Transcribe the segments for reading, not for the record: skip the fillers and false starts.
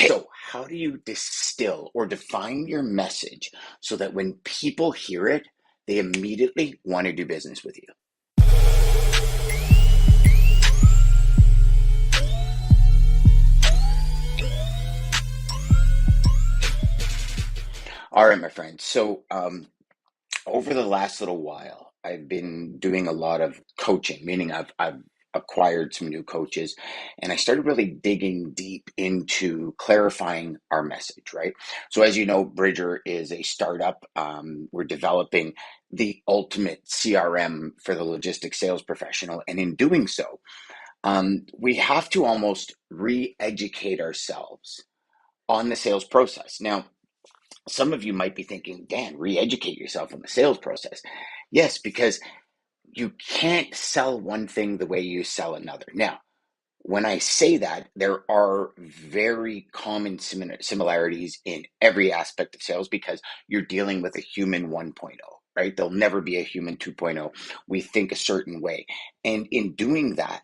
So, how do you distill or define your message so that when people hear it, they immediately want to do business with you? All right, my friend. Over the last little while, I've been doing a lot of coaching, meaning I've acquired some new coaches, and I started really digging deep into clarifying our message, right? So, as you know, Bridger is a startup. We're developing the ultimate CRM for the logistics sales professional, and in doing so, we have to almost re-educate ourselves on the sales process. Now, some of you might be thinking, Dan, re-educate yourself on the sales process. Yes, because you can't sell one thing the way you sell another. Now, when I say that, there are very common similarities in every aspect of sales because you're dealing with a human 1.0, right? There'll never be a human 2.0. We think a certain way. And in doing that,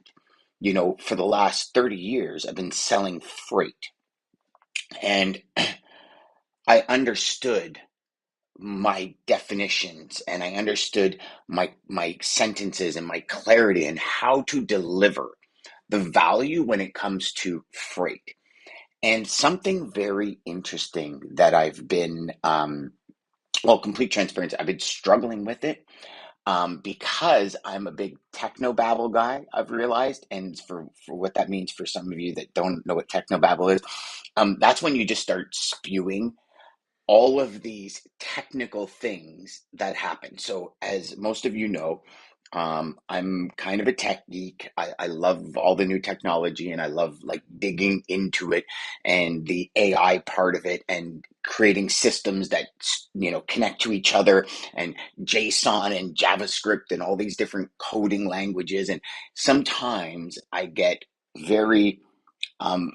for the last 30 years, I've been selling freight. And I understood my definitions and I understood my sentences and my clarity and how to deliver the value when it comes to freight. And something very interesting that I've been, complete transparency, I've been struggling with it because I'm a big technobabble guy, I've realized. And for what that means for some of you that don't know what technobabble is, that's when you just start spewing all of these technical things that happen. So, as most of you know, I'm kind of a tech geek. I love all the new technology and I love like digging into it and the AI part of it and creating systems that, connect to each other and JSON and JavaScript and all these different coding languages. And sometimes I get very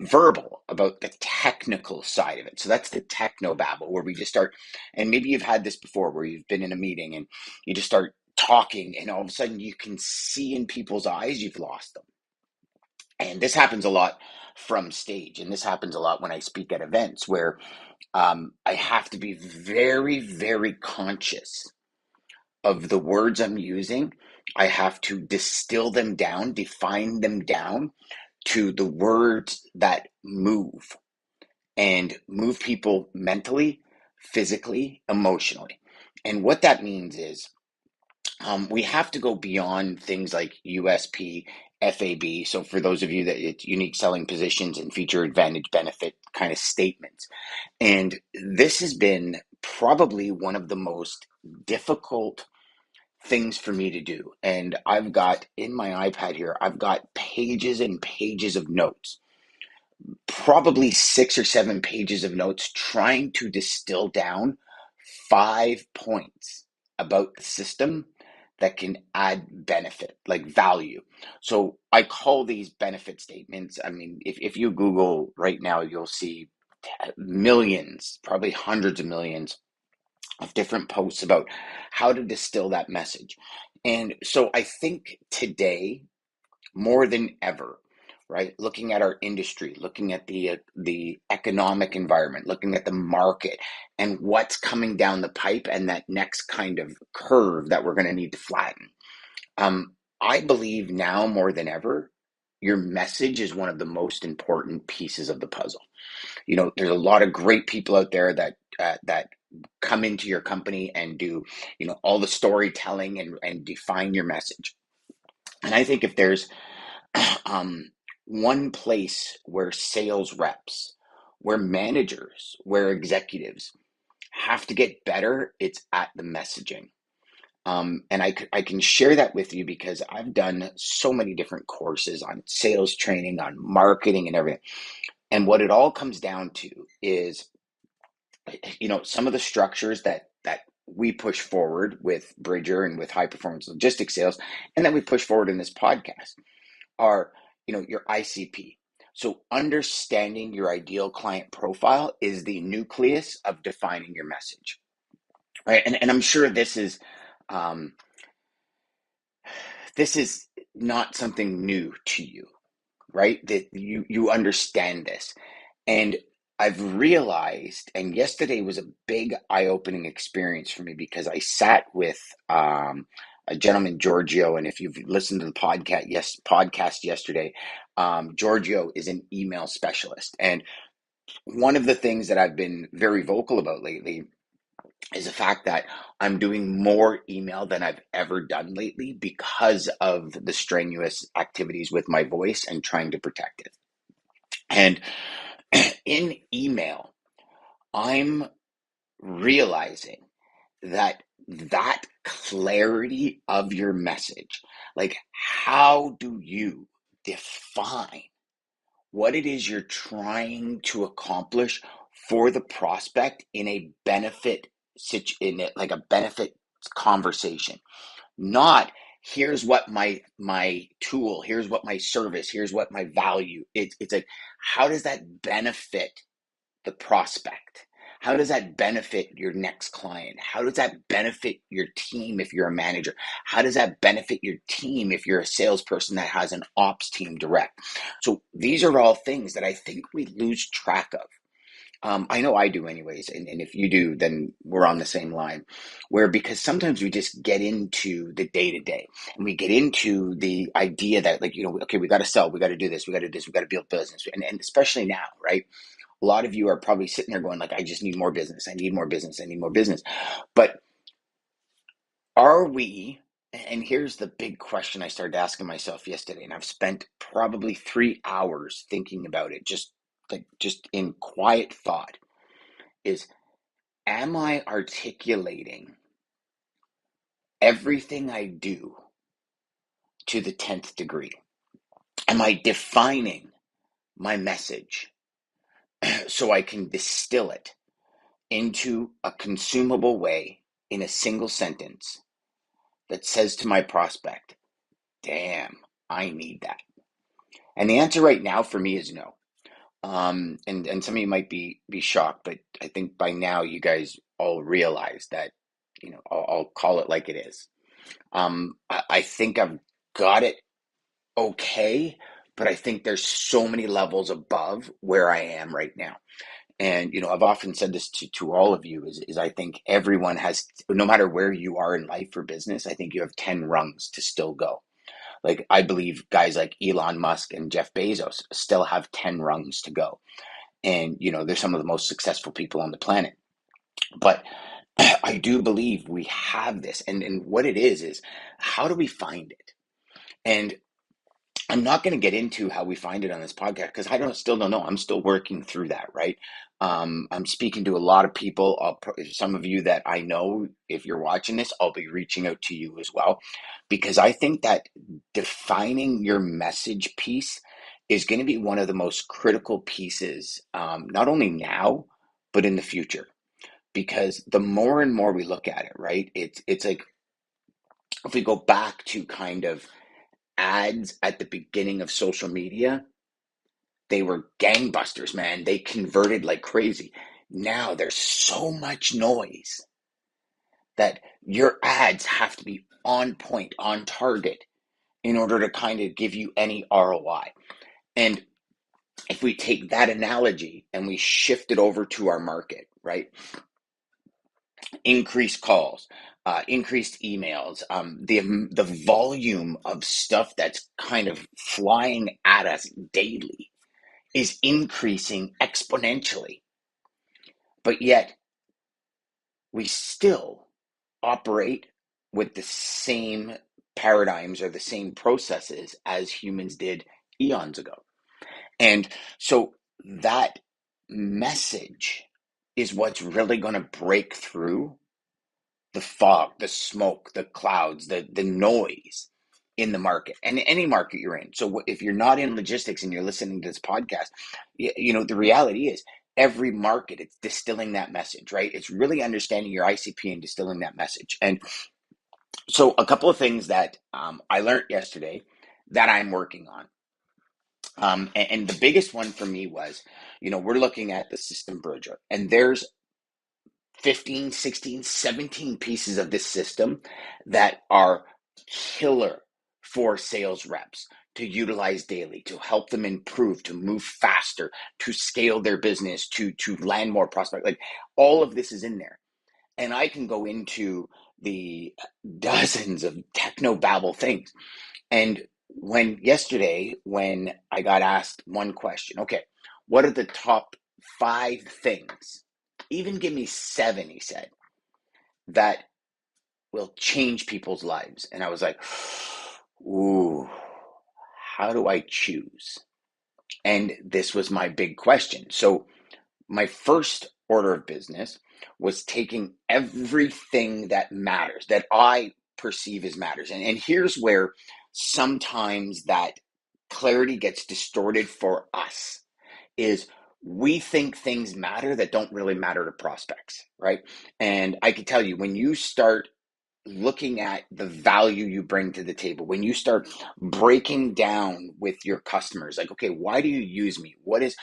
verbal about the technical side of it. So that's the techno babble where we just start, and maybe you've had this before where you've been in a meeting and you just start talking, and all of a sudden you can see in people's eyes you've lost them. And this happens a lot from stage, and this happens a lot when I speak at events where I have to be very, very conscious of the words I'm using. I have to distill them down, define them down to the words that move people mentally, physically, emotionally. And what that means is we have to go beyond things like USP, FAB. So for those of you that it's unique selling positions and feature advantage benefit kind of statements. And this has been probably one of the most difficult things for me to do. And I've got in my iPad here, I've got pages and pages of notes, probably 6 or 7 pages of notes trying to distill down 5 points about the system that can add benefit, like value. So I call these benefit statements. I mean, if you Google right now, you'll see millions, probably hundreds of millions of different posts about how to distill that message. And so I think today, more than ever, right? Looking at our industry, looking at the economic environment, looking at the market and what's coming down the pipe and that next kind of curve that we're going to need to flatten. I believe now more than ever, your message is one of the most important pieces of the puzzle. There's a lot of great people out there that come into your company and do, all the storytelling and define your message. And I think if there's one place where sales reps, where managers, where executives have to get better, it's at the messaging. And I can share that with you because I've done so many different courses on sales training, on marketing and everything. And what it all comes down to is, some of the structures that we push forward with Bridger and with high performance logistics sales, and that we push forward in this podcast are, your ICP. So understanding your ideal client profile is the nucleus of defining your message, right? And I'm sure um, this is not something new to you, right? That you understand this. And I've realized, and yesterday was a big eye-opening experience for me because I sat with a gentleman, Giorgio, and if you've listened to the podcast yesterday, Giorgio is an email specialist, and one of the things that I've been very vocal about lately is the fact that I'm doing more email than I've ever done lately because of the strenuous activities with my voice and trying to protect it. And in email, I'm realizing that that clarity of your message, like how do you define what it is you're trying to accomplish for the prospect in a like a benefit conversation, not here's what my tool, here's what my service, here's what my value. It's like, how does that benefit the prospect? How does that benefit your next client? How does that benefit your team if you're a manager? How does that benefit your team if you're a salesperson that has an ops team direct? So these are all things that I think we lose track of. I know I do anyways, and if you do, then we're on the same line. Where because sometimes we just get into the day to day, and we get into the idea that like okay, we got to sell, we got to do this, we got to do this, we got to build business, and especially now, right? A lot of you are probably sitting there going like, I just need more business. I need more business. I need more business. But are we, and here's the big question I started asking myself yesterday, and I've spent probably 3 hours thinking about it, just in quiet thought, is am I articulating everything I do to the 10th degree? Am I defining my message so I can distill it into a consumable way in a single sentence that says to my prospect, damn, I need that? And the answer right now for me is no. And some of you might be shocked, but I think by now you guys all realize that, I'll call it like it is. I think I've got it okay, but I think there's so many levels above where I am right now. And, I've often said this to all of you is I think everyone has, no matter where you are in life or business, I think you have 10 rungs to still go. Like, I believe guys like Elon Musk and Jeff Bezos still have 10 rungs to go. And, they're some of the most successful people on the planet. But I do believe we have this. And what it is how do we find it? And I'm not going to get into how we find it on this podcast because still don't know. I'm still working through that, right? I'm speaking to a lot of people. Some of you that I know, if you're watching this, I'll be reaching out to you as well, because I think that defining your message piece is going to be one of the most critical pieces, not only now, but in the future. Because the more and more we look at it, right? It's like if we go back to kind of ads at the beginning of social media, they were gangbusters, man. They converted like crazy. Now there's so much noise that your ads have to be on point, on target in order to kind of give you any ROI. And if we take that analogy and we shift it over to our market, right? Increased calls, increased emails, the volume of stuff that's kind of flying at us daily is increasing exponentially. But yet we still operate with the same paradigms or the same processes as humans did eons ago. And so that message is what's really going to break through the fog, the smoke, the clouds, the noise in the market, and any market you're in. So if you're not in logistics and you're listening to this podcast, the reality is every market, it's distilling that message, right? It's really understanding your ICP and distilling that message. And so a couple of things that I learned yesterday that I'm working on. And the biggest one for me was, we're looking at the system bridger, and there's 15, 16, 17 pieces of this system that are killer for sales reps to utilize daily, to help them improve, to move faster, to scale their business, to land more prospect. Like all of this is in there. And I can go into the dozens of techno babble things. And when I got asked one question, okay, what are the top 5 things? Even give me 7, he said, that will change people's lives. And I was like, ooh, how do I choose? And this was my big question. So my first order of business was taking everything that matters, that I perceive as matters. And here's where sometimes that clarity gets distorted for us is we think things matter that don't really matter to prospects, right? And I can tell you, when you start looking at the value you bring to the table, when you start breaking down with your customers, like, okay, why do you use me? What is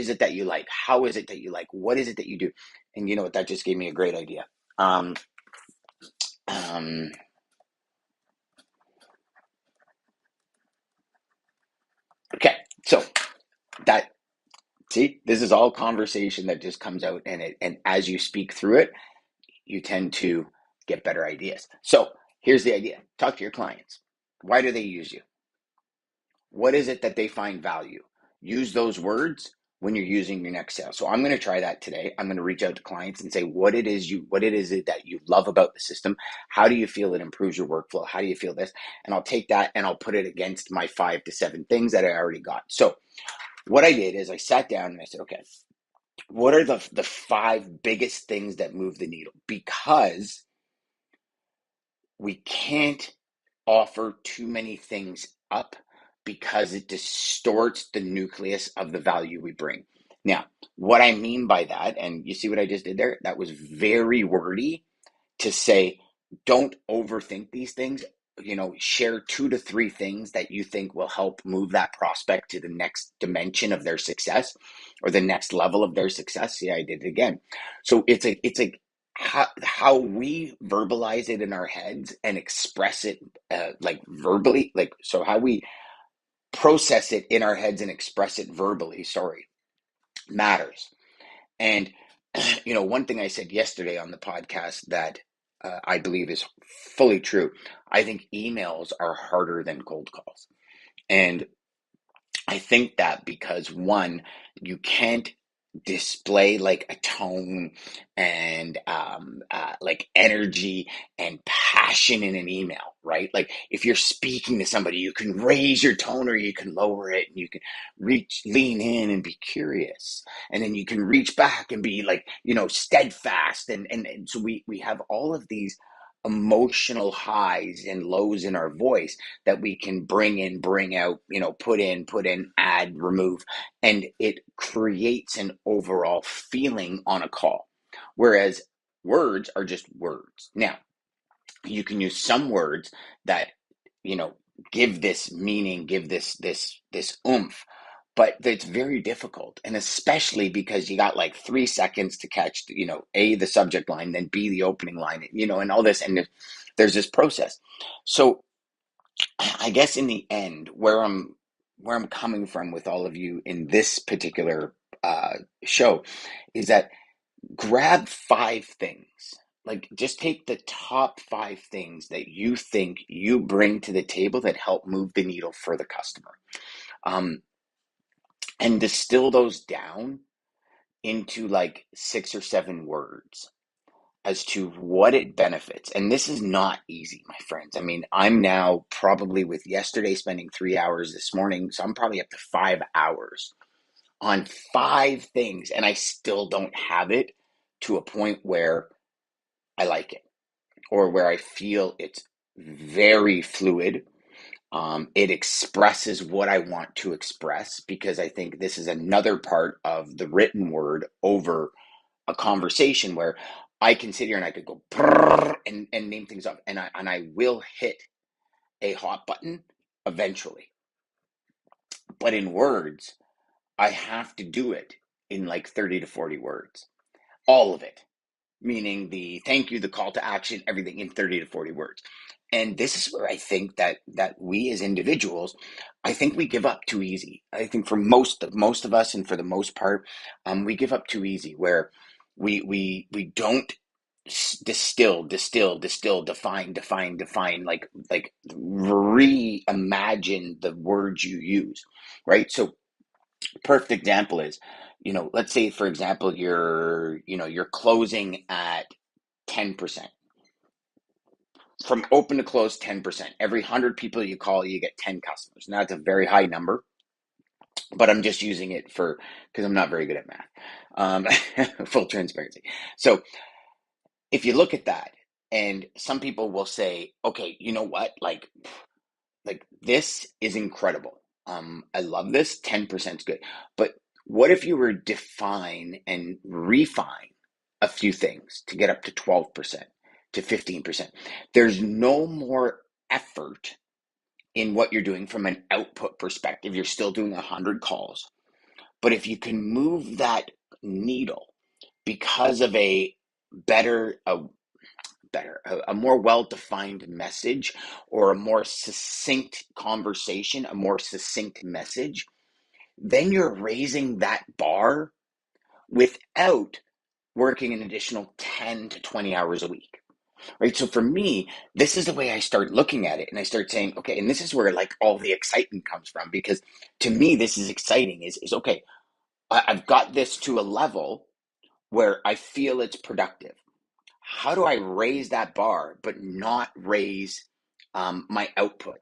it that you like? How is it that you like? What is it that you do? And you know what? That just gave me a great idea. Um, um, okay, so that see, this is all conversation that just comes out, and as you speak through it, you tend to get better ideas. So here's the idea: talk to your clients. Why do they use you? What is it that they find value? Use those words when you're using your next sale. So I'm going to try that today. I'm going to reach out to clients and say what it is it that you love about the system. How do you feel it improves your workflow? How do you feel this? And I'll take that and I'll put it against my 5 to 7 things that I already got. So what I did is I sat down and I said, okay, what are the 5 biggest things that move the needle? Because we can't offer too many things up because it distorts the nucleus of the value we bring. Now, what I mean by that, and you see what I just did there? That was very wordy to say, don't overthink these things. Share 2 to 3 things that you think will help move that prospect to the next dimension of their success or the next level of their success. See, I did it again. So it's a how we verbalize it in our heads and express it like verbally, like so how we process it in our heads and express it verbally, sorry, matters. And one thing I said yesterday on the podcast that I believe is fully true. I think emails are harder than cold calls. And I think that because one, you can't display like a tone and like energy and passion in an email, right? Like if you're speaking to somebody, you can raise your tone or you can lower it, and you can lean in and be curious, and then you can reach back and be like, steadfast, and so we have all of these emotional highs and lows in our voice that we can bring in, bring out, put in, add, remove, and it creates an overall feeling on a call. Whereas words are just words. Now, you can use some words that, you know, give this meaning, give this oomph, but it's very difficult, and especially because you got like 3 seconds to catch, A, the subject line, then B, the opening line, and all this, and there's this process. So I guess in the end, where I'm coming from with all of you in this particular show is that grab 5 things. Like just take the top 5 things that you think you bring to the table that help move the needle for the customer, um, and distill those down into like 6 or 7 words as to what it benefits. And this is not easy, my friends. I mean, I'm now probably, with yesterday spending 3 hours this morning, so I'm probably up to 5 hours on 5 things, and I still don't have it to a point where I like it or where I feel it's very fluid. It expresses what I want to express, because I think this is another part of the written word over a conversation where I can sit here and I could go and name things up, and I will hit a hot button eventually. But in words, I have to do it in like 30 to 40 words, all of it. meaning the thank you, the call to action, everything in 30 to 40 words. And this is where I think that we as individuals, I think we give up too easy. I think for most of us, and for the most part, we give up too easy. Where we don't distill, define, like reimagine the words you use, right? So perfect example is, let's say for example you're closing at 10%. From open to close, 10%. Every 100 people you call, you get 10 customers. Now, that's a very high number, but I'm just using it for because I'm not very good at math. Full transparency. So if you look at that, and some people will say, okay, you know what? Like this is incredible. I love this. 10% is good. But what if you were to define and refine a few things to get up to 12%, to 15%? There's no more effort in what you're doing from an output perspective. You're still doing 100 calls. But if you can move that needle because of better, a a more well-defined message, or a more succinct conversation, a more succinct message, then you're raising that bar without working an additional 10 to 20 hours a week. Right. So for me, this is the way I start looking at it. And I start saying, okay, and this is where like all the excitement comes from, because to me, this is exciting is okay, I've got this to a level where I feel it's productive. How do I raise that bar, but not raise my output,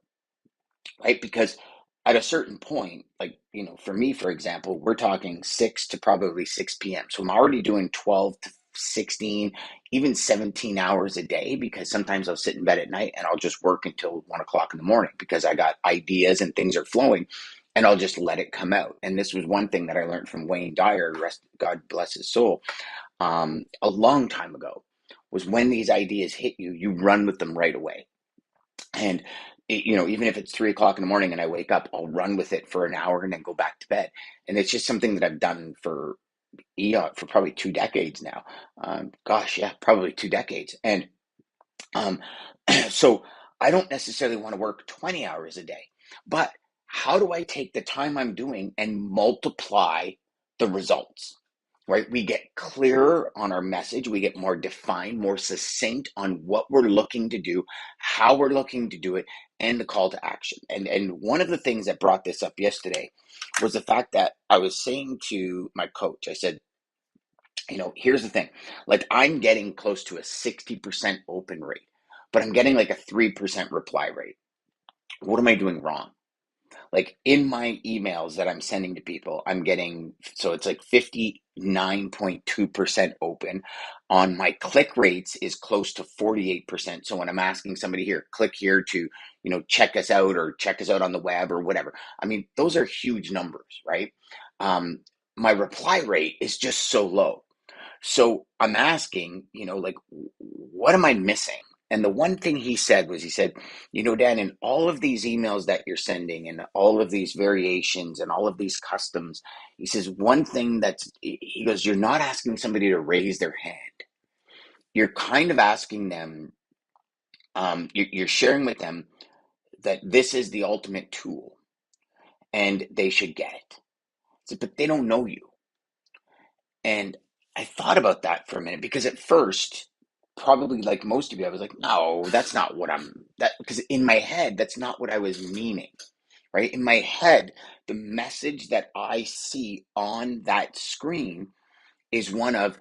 right? Because at a certain point, like, for me, for example, we're talking 6 to probably 6 p.m. So I'm already doing 12 to 16, even 17 hours a day, because sometimes I'll sit in bed at night and I'll just work until 1 o'clock in the morning because I got ideas and things are flowing, and I'll just let it come out. And this was one thing that I learned from Wayne Dyer, God bless his soul, a long time ago, was when these ideas hit you, you run with them right away. And even if it's 3 o'clock in the morning and I wake up, I'll run with it for an hour and then go back to bed. And it's just something that I've done for probably 2 decades now. Gosh, yeah, probably 2 decades. And um, so I don't necessarily want to work 20 hours a day, but how do I take the time I'm doing and multiply the results? Right? We get clearer on our message. We get more defined, more succinct on what we're looking to do, how we're looking to do it, and the call to action. And one of the things that brought this up yesterday was the fact that I was saying to my coach, I said, here's the thing. Like, I'm getting close to a 60% open rate, but I'm getting like a 3% reply rate. What am I doing wrong? Like in my emails that I'm sending to people, I'm getting, so it's like 59.2% open. On my click rates is close to 48%. So when I'm asking somebody here, click here to, check us out, or check us out on the web or whatever. I mean, those are huge numbers, right? Um, my reply rate is just so low. So I'm asking, like, what am I missing? And the one thing he said was, Dan, in all of these emails that you're sending and all of these variations and all of these customs, he says, one thing he goes, you're not asking somebody to raise their hand. You're kind of asking them, you're sharing with them that this is the ultimate tool and they should get it. So, but they don't know you. And I thought about that for a minute, because at first, probably like most of you, I was like, no, that's not what because in my head, that's not what I was meaning, right? In my head, the message that I see on that screen is one of,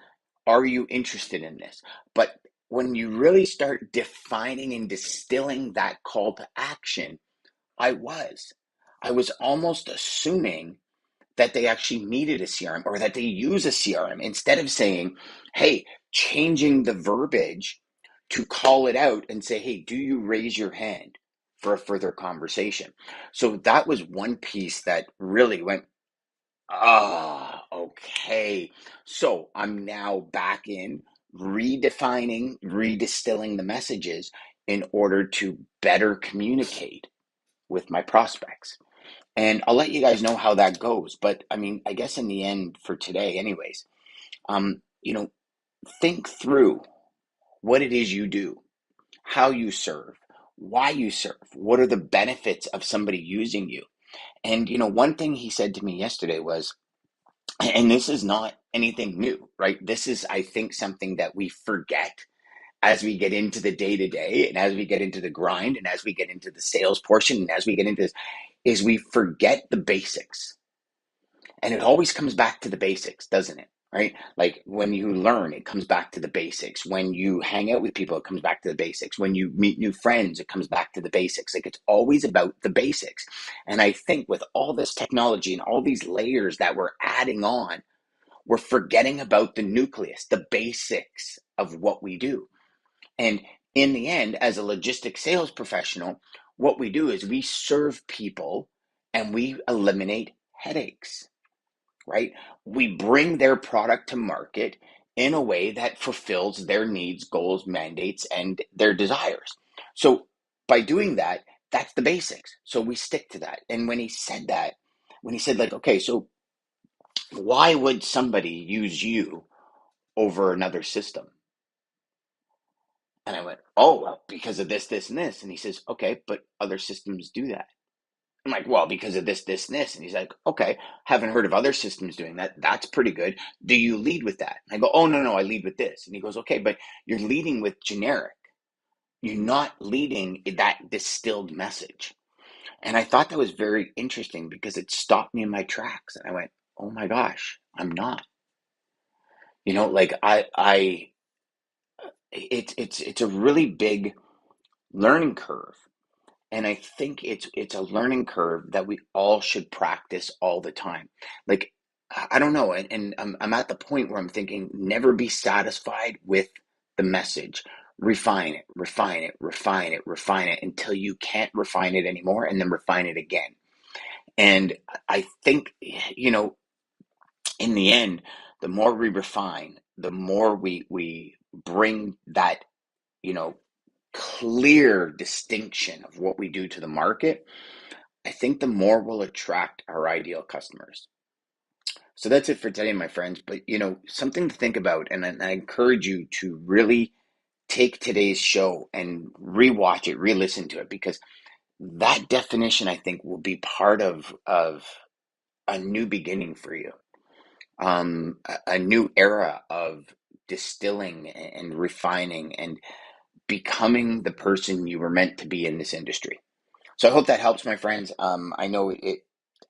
are you interested in this? But when you really start defining and distilling that call to action, I was. I was almost assuming that they actually needed a CRM, or that they use a CRM, instead of saying, hey, changing the verbiage to call it out and say, hey, do you raise your hand for a further conversation? So that was one piece that really went, okay. So I'm now back in redefining, redistilling the messages in order to better communicate with my prospects. And I'll let you guys know how that goes. But I mean, I guess in the end for today, anyways, um, you know, think through what it is you do, how you serve, why you serve, what are the benefits of somebody using you. And one thing he said to me yesterday was, and this is not anything new, right? This is, I think, something that we forget as we get into the day to day, and as we get into the grind, and as we get into the sales portion, and as we get into this, is we forget the basics. And it always comes back to the basics, doesn't it? Right? Like when you learn, it comes back to the basics. When you hang out with people, it comes back to the basics. When you meet new friends, it comes back to the basics. Like it's always about the basics. And I think with all this technology and all these layers that we're adding on, we're forgetting about the nucleus, the basics of what we do. And in the end, as a logistics sales professional, what we do is we serve people and we eliminate headaches, right? We bring their product to market in a way that fulfills their needs, goals, mandates, and their desires. So by doing that, that's the basics. So we stick to that. And when he said that, when he said, like, okay, so why would somebody use you over another system? And I went, oh, well, because of this, this, and this. And he says, okay, but other systems do that. I'm like, well, because of this, this, and this. And he's like, okay, haven't heard of other systems doing that. That's pretty good. Do you lead with that? And I go, oh, no, no, I lead with this. And he goes, okay, but you're leading with generic. You're not leading that distilled message. And I thought that was very interesting because it stopped me in my tracks. And I went, oh my gosh, I'm not. Like it's a really big learning curve. And I think it's a learning curve that we all should practice all the time. Like, I don't know, and I'm at the point where I'm thinking, never be satisfied with the message. Refine it, refine it, refine it, refine it until you can't refine it anymore, and then refine it again. And I think, in the end, the more we refine, the more we bring that, you know, clear distinction of what we do to the market, I think the more we'll attract our ideal customers. So that's it for today, my friends. But something to think about, and I encourage you to really take today's show and rewatch it, re-listen to it, because that definition, I think, will be part of a new beginning for you, a new era of distilling and refining and becoming the person you were meant to be in this industry. So I hope that helps, my friends. I know it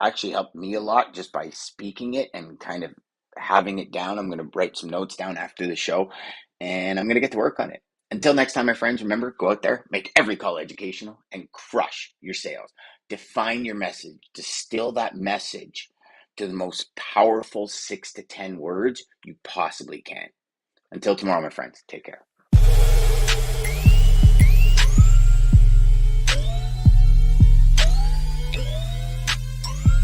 actually helped me a lot just by speaking it and kind of having it down. I'm going to write some notes down after the show, and I'm going to get to work on it. Until next time, my friends, remember, go out there, make every call educational, and crush your sales. Define your message, distill that message to the most powerful 6 to 10 words you possibly can. Until tomorrow, my friends, take care.